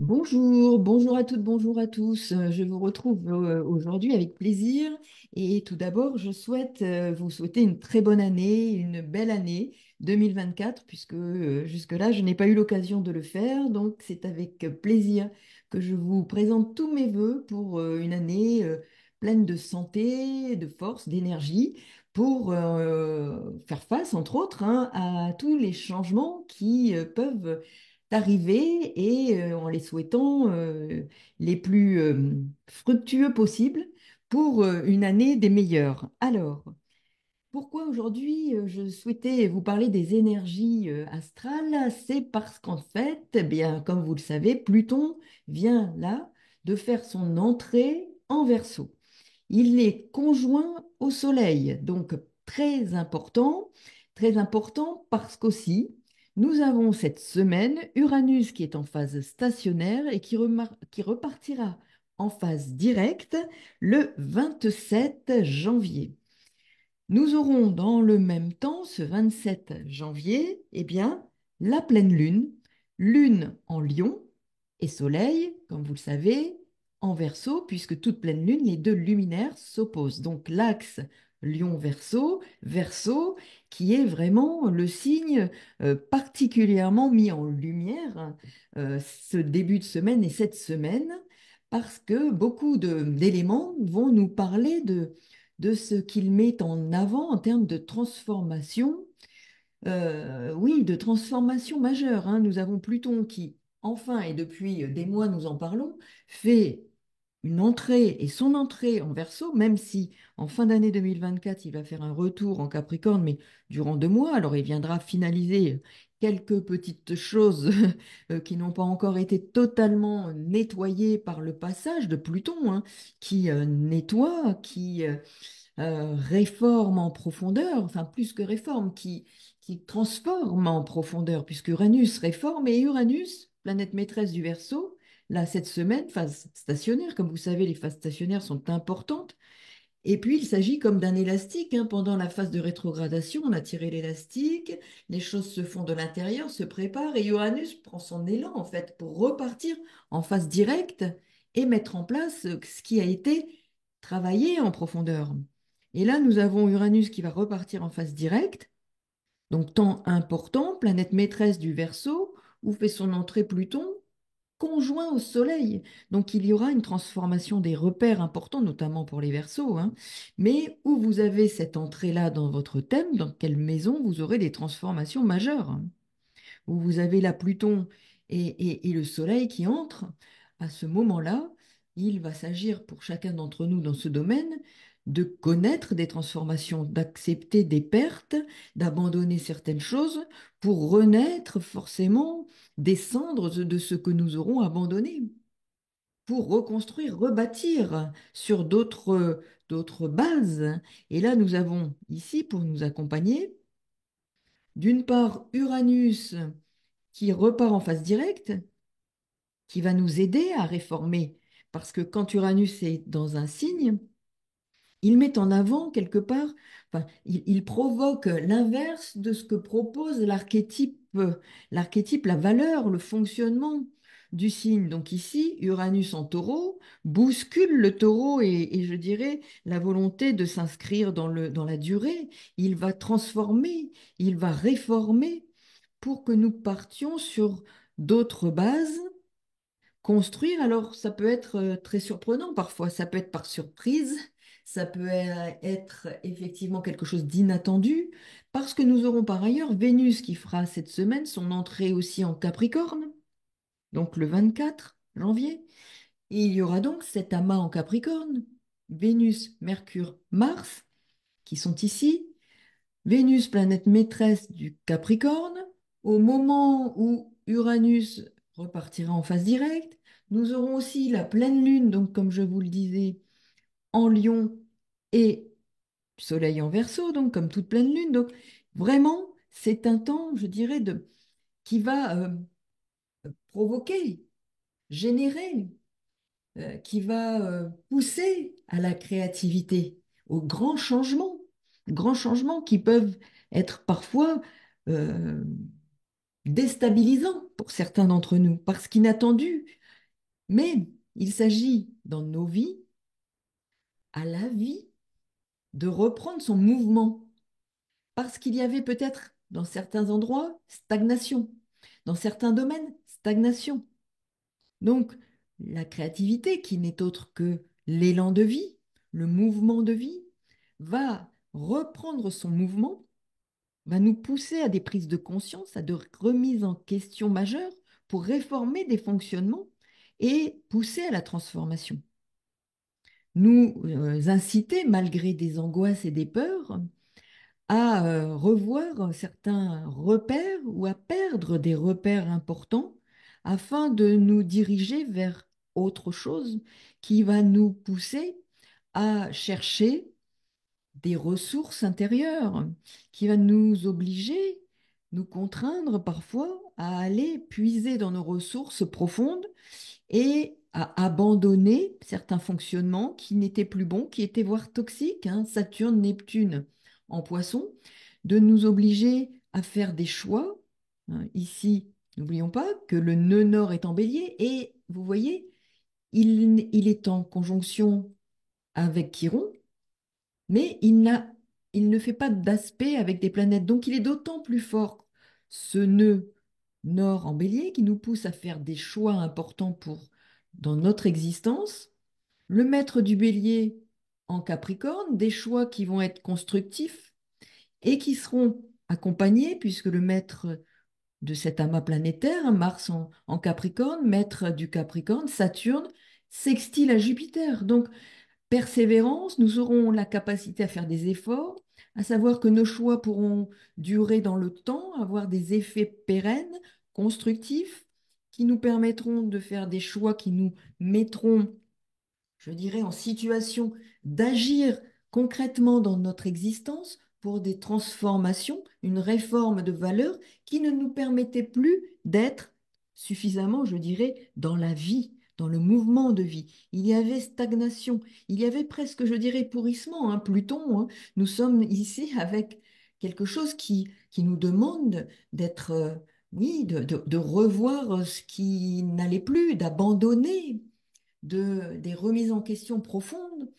Bonjour, bonjour à toutes, bonjour à tous. Je vous retrouve aujourd'hui avec plaisir. Et tout d'abord, je souhaite vous souhaiter une très bonne année, une belle année 2024, puisque jusque-là, je n'ai pas eu l'occasion de le faire. Donc, c'est avec plaisir que je vous présente tous mes vœux pour une année pleine de santé, de force, d'énergie, pour faire face, entre autres, hein, à tous les changements qui peuvent d'arriver et en les souhaitant les plus fructueux possibles pour une année des meilleures. Alors, pourquoi aujourd'hui je souhaitais vous parler des énergies astrales? C'est parce qu'en fait, eh bien, comme vous le savez, Pluton vient là de faire son entrée en Verseau. Il est conjoint au Soleil, donc très important parce qu'aussi, nous avons cette semaine Uranus qui est en phase stationnaire et qui repartira en phase directe le 27 janvier. Nous aurons dans le même temps, ce 27 janvier, eh bien, la pleine lune, lune en Lion et soleil, comme vous le savez, en Verseau, puisque toute pleine lune, les deux luminaires s'opposent. Donc l'axe Lion-Verseau, Verseau, qui est vraiment le signe particulièrement mis en lumière ce début de semaine et cette semaine, parce que beaucoup d'éléments vont nous parler de ce qu'il met en avant en termes de transformation, oui, de transformation majeure, hein. Nous avons Pluton qui, enfin, et depuis des mois nous en parlons, fait une entrée et son entrée en Verseau, même si en fin d'année 2024, il va faire un retour en Capricorne, mais durant 2 mois, alors il viendra finaliser quelques petites choses qui n'ont pas encore été totalement nettoyées par le passage de Pluton, hein, qui nettoie, qui réforme en profondeur, enfin plus que réforme, qui transforme en profondeur, puisque Uranus réforme et Uranus, planète maîtresse du Verseau, là cette semaine, phase stationnaire, comme vous savez, les phases stationnaires sont importantes. Et puis il s'agit comme d'un élastique, hein. Pendant la phase de rétrogradation, on a tiré l'élastique, les choses se font de l'intérieur, se préparent, et Uranus prend son élan en fait pour repartir en phase directe et mettre en place ce qui a été travaillé en profondeur. Et là, nous avons Uranus qui va repartir en phase directe, donc temps important, planète maîtresse du Verseau, où fait son entrée Pluton, conjoint au Soleil. Donc il y aura une transformation des repères importants, notamment pour les Verseaux, hein. Mais où vous avez cette entrée-là dans votre thème, dans quelle maison vous aurez des transformations majeures, hein, où vous avez la Pluton et le Soleil qui entrent, à ce moment-là, il va s'agir pour chacun d'entre nous dans ce domaine de connaître des transformations, d'accepter des pertes, d'abandonner certaines choses pour renaître forcément des cendres de ce que nous aurons abandonné, pour reconstruire, rebâtir sur d'autres bases. Et là, nous avons ici, pour nous accompagner, d'une part Uranus qui repart en phase directe, qui va nous aider à réformer. Parce que quand Uranus est dans un signe, il met en avant quelque part, enfin, il provoque l'inverse de ce que propose l'archétype, la valeur, le fonctionnement du signe. Donc ici, Uranus en taureau bouscule le taureau et je dirais la volonté de s'inscrire dans la durée. Il va transformer, il va réformer pour que nous partions sur d'autres bases. Construire, alors ça peut être très surprenant parfois, ça peut être par surprise, ça peut être effectivement quelque chose d'inattendu, parce que nous aurons par ailleurs Vénus qui fera cette semaine son entrée aussi en Capricorne, donc le 24 janvier. Et il y aura donc cet amas en Capricorne, Vénus, Mercure, Mars, qui sont ici. Vénus, planète maîtresse du Capricorne, au moment où Uranus repartira en phase directe, nous aurons aussi la pleine lune, donc comme je vous le disais, en Lion et Soleil en Verseau, donc comme toute pleine lune. Donc vraiment, c'est un temps, je dirais, qui va provoquer, générer, qui va pousser à la créativité, aux grands changements qui peuvent être parfois euh, déstabilisants pour certains d'entre nous, parce qu'inattendus. Mais il s'agit dans nos vies, à la vie, de reprendre son mouvement. Parce qu'il y avait peut-être dans certains endroits stagnation, dans certains domaines stagnation. Donc, la créativité, qui n'est autre que l'élan de vie, le mouvement de vie, va reprendre son mouvement, va nous pousser à des prises de conscience, à des remises en question majeures pour réformer des fonctionnements et pousser à la transformation. Nous inciter, malgré des angoisses et des peurs, à revoir certains repères ou à perdre des repères importants afin de nous diriger vers autre chose qui va nous pousser à chercher des ressources intérieures, qui va nous obliger, nous contraindre parfois à aller puiser dans nos ressources profondes et à abandonner certains fonctionnements qui n'étaient plus bons, qui étaient voire toxiques, hein, Saturne, Neptune en poisson, de nous obliger à faire des choix. Hein. Ici, n'oublions pas que le nœud nord est en bélier et vous voyez, il est en conjonction avec Chiron, mais il ne fait pas d'aspect avec des planètes. Donc il est d'autant plus fort, ce nœud nord en bélier, qui nous pousse à faire des choix importants dans notre existence. Le maître du bélier en Capricorne, des choix qui vont être constructifs et qui seront accompagnés, puisque le maître de cet amas planétaire, Mars en Capricorne, maître du Capricorne, Saturne, sextile à Jupiter. Donc, persévérance, nous aurons la capacité à faire des efforts, à savoir que nos choix pourront durer dans le temps, avoir des effets pérennes, constructifs, qui nous permettront de faire des choix qui nous mettront, je dirais, en situation d'agir concrètement dans notre existence pour des transformations, une réforme de valeurs qui ne nous permettait plus d'être suffisamment, je dirais, dans la vie, dans le mouvement de vie. Il y avait stagnation, il y avait presque, je dirais, pourrissement, hein, Pluton. Hein. Nous sommes ici avec quelque chose qui nous demande d'être, oui, de revoir ce qui n'allait plus, d'abandonner des remises en question profondes.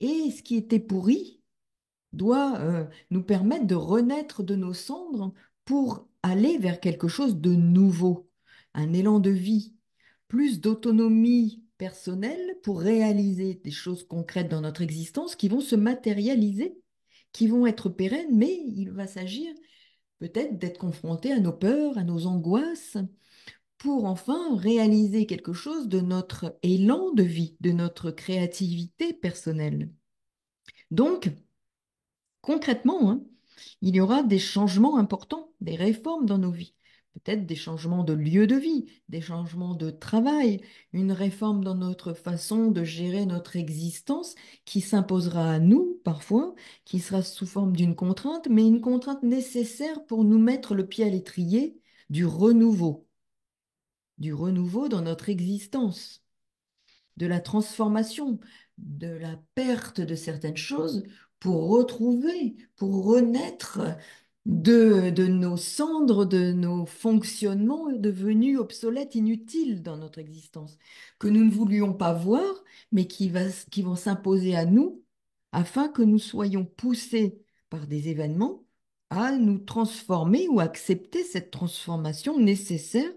Et ce qui était pourri doit nous permettre de renaître de nos cendres pour aller vers quelque chose de nouveau, un élan de vie, plus d'autonomie personnelle pour réaliser des choses concrètes dans notre existence qui vont se matérialiser, qui vont être pérennes, mais il va s'agir peut-être d'être confronté à nos peurs, à nos angoisses, pour enfin réaliser quelque chose de notre élan de vie, de notre créativité personnelle. Donc, concrètement, hein, il y aura des changements importants, des réformes dans nos vies. Peut-être des changements de lieu de vie, des changements de travail, une réforme dans notre façon de gérer notre existence qui s'imposera à nous parfois, qui sera sous forme d'une contrainte, mais une contrainte nécessaire pour nous mettre le pied à l'étrier du renouveau dans notre existence, de la transformation, de la perte de certaines choses pour retrouver, pour renaître de nos cendres, de nos fonctionnements devenus obsolètes, inutiles dans notre existence, que nous ne voulions pas voir, mais qui vont s'imposer à nous afin que nous soyons poussés par des événements à nous transformer ou accepter cette transformation nécessaire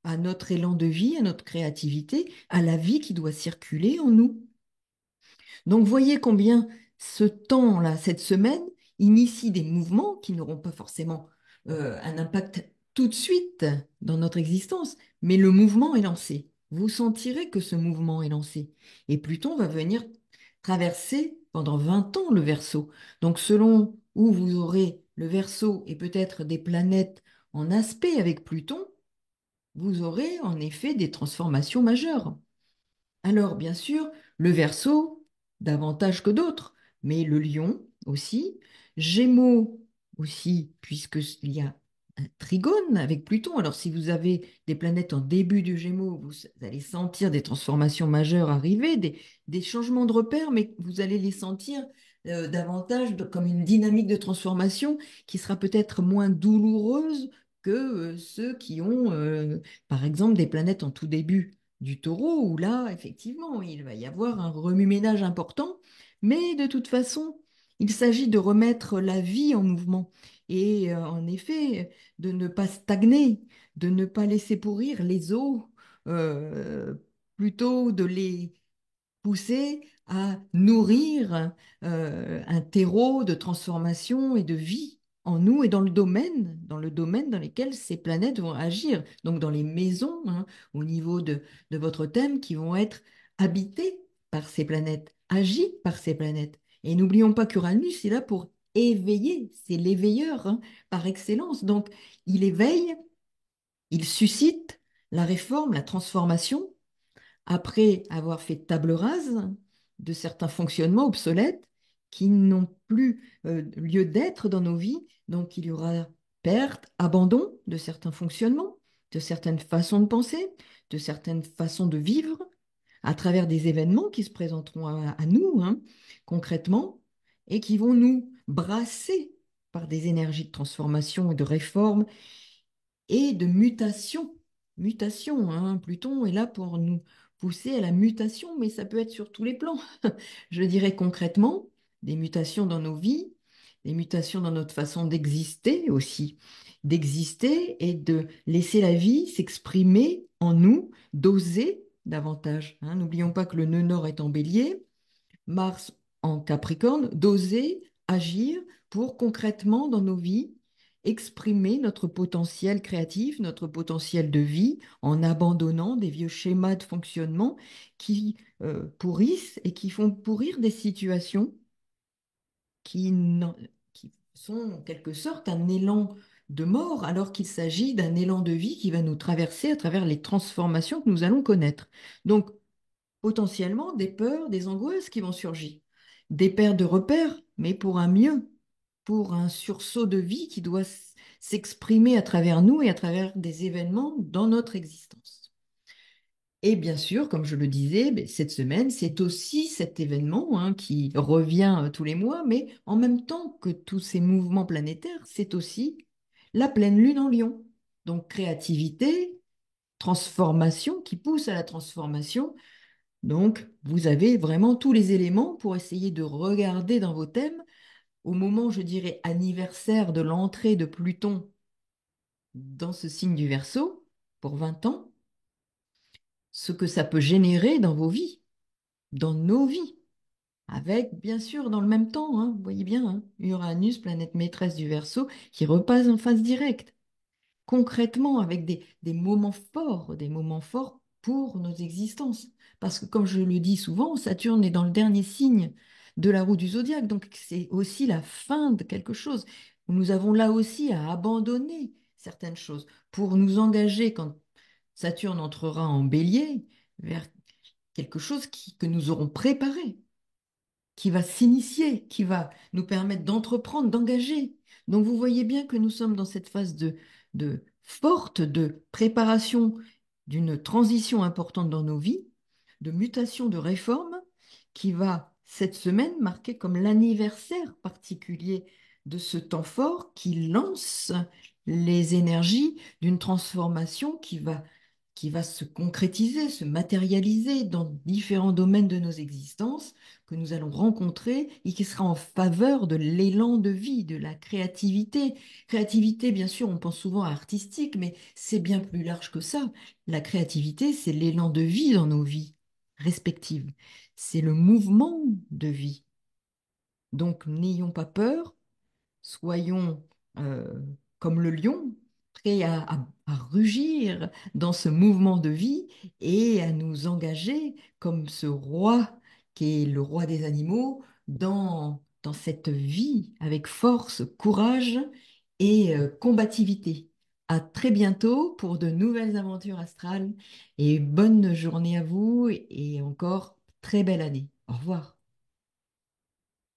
à notre élan de vie, à notre créativité, à la vie qui doit circuler en nous. Donc voyez combien ce temps-là, cette semaine, initie des mouvements qui n'auront pas forcément un impact tout de suite dans notre existence, mais le mouvement est lancé. Vous sentirez que ce mouvement est lancé. Et Pluton va venir traverser pendant 20 ans le Verseau. Donc selon où vous aurez le Verseau et peut-être des planètes en aspect avec Pluton, vous aurez en effet des transformations majeures. Alors, bien sûr, le Verseau, davantage que d'autres, mais le Lion aussi, Gémeaux aussi, puisqu'il y a un trigone avec Pluton. Alors, si vous avez des planètes en début du Gémeaux, vous allez sentir des transformations majeures arriver, des changements de repères, mais vous allez les sentir davantage comme une dynamique de transformation qui sera peut-être moins douloureuse que ceux qui ont, par exemple, des planètes en tout début. du Taureau, où là, effectivement, il va y avoir un remue-ménage important, mais de toute façon, il s'agit de remettre la vie en mouvement et en effet, de ne pas stagner, de ne pas laisser pourrir les eaux, euh, plutôt de les pousser à nourrir un terreau de transformation et de vie en nous et dans le domaine dans lequel ces planètes vont agir. Donc dans les maisons, hein, au niveau de votre thème, qui vont être habitées par ces planètes, agies par ces planètes. Et n'oublions pas qu'Uranus est là pour éveiller, c'est l'éveilleur, hein, par excellence. Donc il éveille, il suscite la réforme, la transformation après avoir fait table rase de certains fonctionnements obsolètes qui n'ont plus lieu d'être dans nos vies. Donc il y aura perte, abandon de certains fonctionnements, de certaines façons de penser, de certaines façons de vivre, à travers des événements qui se présenteront à nous, hein, concrètement, et qui vont nous brasser par des énergies de transformation et de réforme et de mutation. Mutation, hein. Pluton est là pour nous pousser à la mutation, mais ça peut être sur tous les plans. Je dirais concrètement, des mutations dans nos vies, des mutations dans notre façon d'exister aussi, d'exister et de laisser la vie s'exprimer en nous, d'oser davantage, hein. N'oublions pas que le nœud nord est en bélier, Mars en Capricorne, d'oser agir pour concrètement dans nos vies exprimer notre potentiel créatif, notre potentiel de vie en abandonnant des vieux schémas de fonctionnement qui pourrissent et qui font pourrir des situations qui sont en quelque sorte un élan de mort alors qu'il s'agit d'un élan de vie qui va nous traverser à travers les transformations que nous allons connaître. Donc, potentiellement des peurs, des angoisses qui vont surgir, des pertes de repères, mais pour un mieux, pour un sursaut de vie qui doit s'exprimer à travers nous et à travers des événements dans notre existence. Et bien sûr, comme je le disais, ben, cette semaine, c'est aussi cet événement, hein, qui revient tous les mois, mais en même temps que tous ces mouvements planétaires, c'est aussi la pleine lune en Lion. Donc créativité, transformation qui pousse à la transformation, donc, vous avez vraiment tous les éléments pour essayer de regarder dans vos thèmes, au moment, je dirais, anniversaire de l'entrée de Pluton dans ce signe du Verseau, pour 20 ans, ce que ça peut générer dans vos vies, dans nos vies, avec, bien sûr, dans le même temps, hein, vous voyez bien, hein, Uranus, planète maîtresse du Verseau, qui repasse en phase directe, concrètement avec des moments forts pour nos existences. Parce que comme je le dis souvent, Saturne est dans le dernier signe de la roue du zodiaque, donc c'est aussi la fin de quelque chose. Nous avons là aussi à abandonner certaines choses pour nous engager quand Saturne entrera en bélier vers quelque chose que nous aurons préparé, qui va s'initier, qui va nous permettre d'entreprendre, d'engager. Donc vous voyez bien que nous sommes dans cette phase de forte de préparation d'une transition importante dans nos vies, de mutation, de réforme, qui va cette semaine marquer comme l'anniversaire particulier de ce temps fort qui lance les énergies d'une transformation qui va se concrétiser, se matérialiser dans différents domaines de nos existences que nous allons rencontrer et qui sera en faveur de l'élan de vie, de la créativité. Créativité, bien sûr, on pense souvent à artistique, mais c'est bien plus large que ça. La créativité, c'est l'élan de vie dans nos vies respectives. C'est le mouvement de vie. Donc, n'ayons pas peur, soyons comme le lion, prêts à rugir dans ce mouvement de vie et à nous engager comme ce roi qui est le roi des animaux dans cette vie avec force, courage et combativité. À très bientôt pour de nouvelles aventures astrales et bonne journée à vous et encore très belle année. Au revoir.